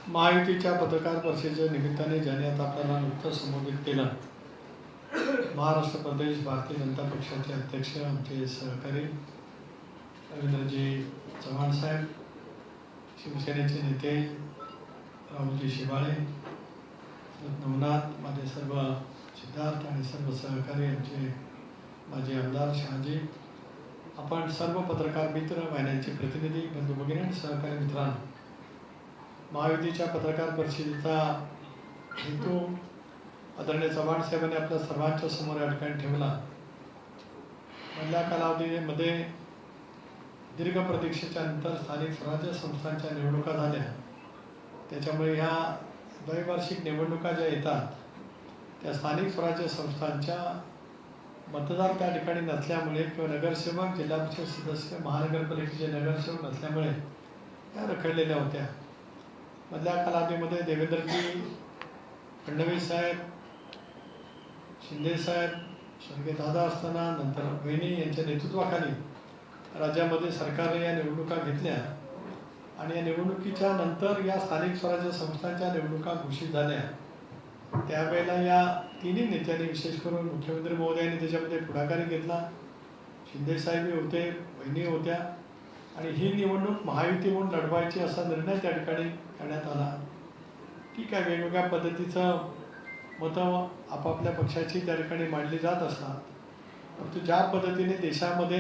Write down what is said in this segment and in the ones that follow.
महायुतीच्या पत्रकार परिषदेच्या निमित्ताने ज्याने आता आपल्याला नुकतं संबोधित केलं, महाराष्ट्र प्रदेश भारतीय जनता पक्षाचे अध्यक्ष आमचे सहकारी रवींद्रजी चव्हाण साहेब, शिवसेनेचे नेते राहुलजी शिवाळे, नवनाथ, माझे सर्व सिद्धार्थ आणि सर्व सहकारी आमचे माझे आमदार शहाजी, आपण सर्व पत्रकार मित्र, वाहिन्यांचे प्रतिनिधी, बंधू भगिनी आणि सहकारी मित्रांनो, महायुतीच्या पत्रकार परिषदेचा हेतू आदरणीय चव्हाण साहेबांनी आपल्या सर्वांच्या समोर या ठिकाणी ठेवला. मधल्या कालावधीमध्ये दीर्घ प्रतीक्षेच्या नंतर स्थानिक स्वराज्य संस्थांच्या निवडणुका झाल्या. त्याच्यामुळे ह्या द्वैवार्षिक निवडणुका ज्या येतात त्या स्थानिक स्वराज्य संस्थांच्या मतदार त्या ठिकाणी नसल्यामुळे किंवा नगरसेवक, जिल्हा परिषद सदस्य, महानगरपालिकेचे नगरसेवक नसल्यामुळे त्या रखडलेल्या होत्या. मधल्या कालावधीमध्ये देवेंद्रजी फडणवीस साहेब, शिंदे साहेब, स्वर्गीय दादा असताना नंतर वहिनी यांच्या नेतृत्वाखाली राज्यामध्ये सरकारने या निवडणुका घेतल्या आणि या निवडणुकीच्या नंतर या स्थानिक स्वराज्य संस्थांच्या निवडणुका घोषित झाल्या. त्यावेळेला या तिन्ही नेत्यांनी, विशेष करून मुख्यमंत्री महोदयांनी त्याच्यामध्ये पुढाकारी घेतला. शिंदे साहेबही होते, बहिणी होत्या आणि ही निवडणूक महायुती म्हणून लढवायची असा निर्णय त्या ठिकाणी करण्यात आला. ठीक आहे, वेगवेगळ्या पद्धतीचं मतं आपापल्या पक्षाची त्या ठिकाणी मांडली जात असतात, परंतु ज्या पद्धतीने देशामध्ये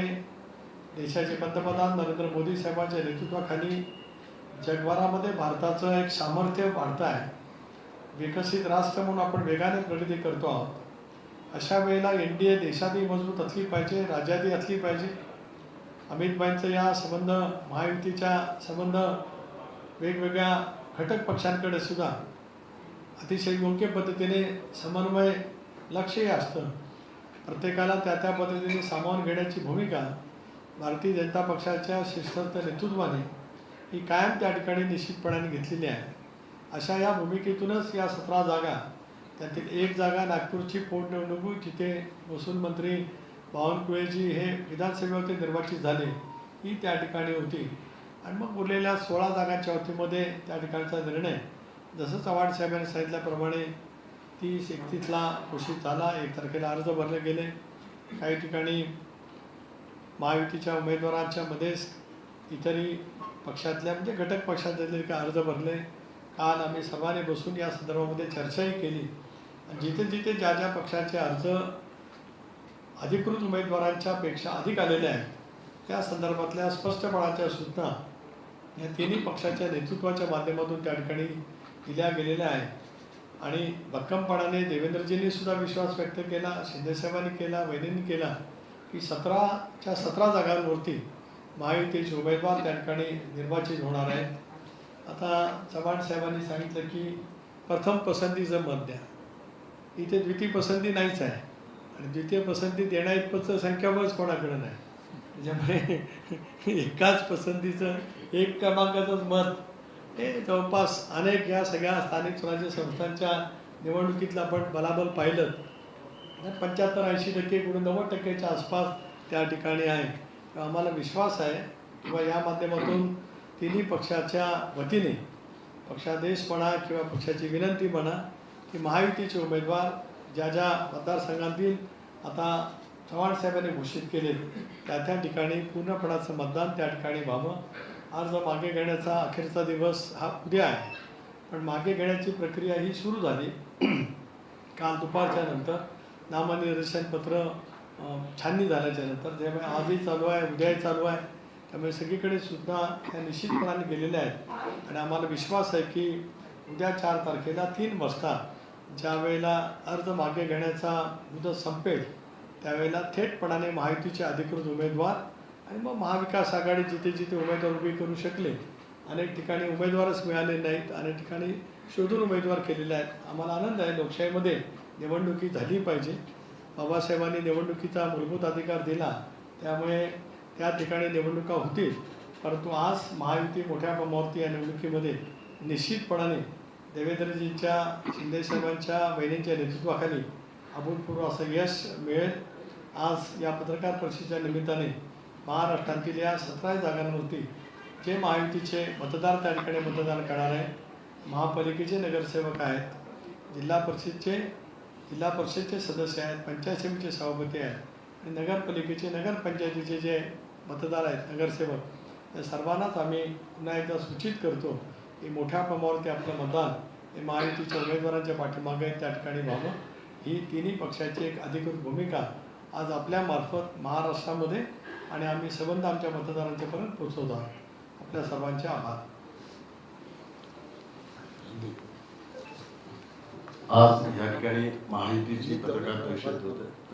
देशाचे पंतप्रधान नरेंद्र मोदी साहेबांच्या नेतृत्वाखाली जगभरामध्ये भारताचं एक सामर्थ्य वाढतं आहे, विकसित राष्ट्र म्हणून आपण वेगाने प्रगती करतो आहोत. अशा वेळेला NDA देशातही मजबूत असली पाहिजे, राज्यातही असली पाहिजे. अमितभाईंचं या संबंध, महायुतीच्या संबंध वेगवेगळ्या घटक पक्षांकडे सुद्धा अतिशय योग्य पद्धतीने समन्वय लक्षही असतं. प्रत्येकाला त्या त्या पद्धतीने सामावून घेण्याची भूमिका भारतीय जनता पक्षाच्या शिस्तबद्ध नेतृत्वाने ही कायम त्या ठिकाणी निश्चितपणाने घेतलेली आहे. अशा या भूमिकेतूनच या 17 जागा, त्यातील एक जागा नागपूरची पोटनिवडणूक, जिथे महसूल मंत्री बावनकुळेजी हे विधानसभेवरती निर्वाचित झाले, ही त्या ठिकाणी होती. आणि मग उरलेल्या 16 जागांच्या वतीमध्ये त्या ठिकाणचा निर्णय जसं चव्हाण साहेबांनी सांगितल्याप्रमाणे 30-31ला घोषित झाला. 1 तारखेला अर्ज भरले गेले. काही ठिकाणी महायुतीच्या उमेदवारांच्या मध्येच इतरही पक्षातल्या म्हणजे घटक पक्षातले काही अर्ज भरले. काल आम्ही सर्वांनी बसून या संदर्भामध्ये चर्चाही केली. जिथे जिथे ज्या ज्या पक्षाचे अर्ज अधिकृत उमेदवारांच्या पेक्षा अधिक आलेले आहेत त्या संदर्भातल्या स्पष्टपणाच्या सूचना या तिन्ही पक्षाच्या नेतृत्वाच्या माध्यमातून त्या ठिकाणी दिल्या गेलेल्या आहेत. आणि भक्कमपणाने देवेंद्रजींनी सुद्धा विश्वास व्यक्त केला, शिंदेसाहेबांनी केला, वहिनींनी केला की 17च्या 17 जागांवरती महायुतीचे उमेदवार त्या ठिकाणी निर्वाचित होणार आहेत. आता चव्हाण साहेबांनी सांगितलं की प्रथम पसंतीचं मत द्या. इथे द्वितीय पसंती नाहीच आहे आणि द्वितीय पसंती देण्याइतपतचं संख्याबळच कोणाकडे नाही. त्याच्यामुळे एकाच पसंतीचं एक क्रमांकाचंच मत हे जवळपास अनेक या सगळ्या स्थानिक स्वराज्य संस्थांच्या निवडणुकीतलं आपण बलाबल पाहिलं 75-80% कडून 90%च्या आसपास त्या ठिकाणी आहे. आम्हाला विश्वास आहे किंवा या माध्यमातून तिन्ही पक्षाच्या वतीने पक्षादेश म्हणा किंवा पक्षाची विनंती म्हणा की महायुतीचे उमेदवार ज्या ज्या मतदारसंघातील आता चव्हाण साहेबांनी घोषित केले त्या त्या ठिकाणी पूर्णपणाचं मतदान त्या ठिकाणी व्हावं. अर्ज मागे घेण्याचा अखेरचा दिवस हा उद्या आहे, पण मागे घेण्याची प्रक्रिया ही सुरू झाली. काल दुपारच्या नंतर नामनिर्देशनपत्र छाननी झाल्याच्या नंतर, त्यामुळे आजही चालू आहे, उद्याही चालू आहे. त्यामुळे सगळीकडे सूचना त्या निश्चितपणाने गेलेल्या आहेत आणि आम्हाला विश्वास आहे की उद्या 4 तारखेला 3 वाजता ज्या वेळेला अर्ज मागे घेण्याचा मुदत संपेल त्यावेळेला थेटपणाने महायुतीचे अधिकृत उमेदवार आणि मग महाविकास आघाडी जिथे जिथे उमेदवार उभी करू शकले, अनेक ठिकाणी उमेदवारच मिळाले नाहीत, अनेक ठिकाणी शोधून उमेदवार केलेले आहेत. आम्हाला आनंद आहे, लोकशाहीमध्ये निवडणुकी झाली पाहिजे. बाबासाहेबांनी निवडणुकीचा मूलभूत अधिकार दिला, त्यामुळे त्या ठिकाणी निवडणुका होतील. परंतु आज महायुती मोठ्या प्रमाणावरती या निवडणुकीमध्ये निश्चितपणाने देवेंद्रजींच्या, शिंदेसाहेबांच्या, बहिणींच्या नेतृत्वाखाली अभूतपूर्व असं यश मिळेल. आज या पत्रकार परिषदेच्या निमित्ताने महाराष्ट्रातील या 17 जागांवरती जे महायुतीचे मतदार त्या ठिकाणी मतदान करणार आहे, महापालिकेचे नगरसेवक आहेत, जिल्हा परिषदचे सदस्य आहेत, पंचायत समितीचे सभापती आहेत आणि नगरपालिकेचे नगरपंचायतीचे जे मतदार आहेत नगरसेवक, या सर्वांनाच आम्ही पुन्हा एकदा सूचित करतो की मोठ्या प्रमाणावरती आपलं मतदान हे महायुतीच्या उमेदवारांच्या पाठीमागे त्या ठिकाणी व्हावं. ही तिन्ही पक्षाची एक अधिकृत भूमिका आज आपल्या मार्फत महाराष्ट्रामध्ये आणि आम्ही संबंध आमच्या मतदारांच्यापर्यंत पोहोचवतो आहोत. आपल्या सर्वांचे आभार. आज या ठिकाणी महायुतीची पत्रकार परिषद होते.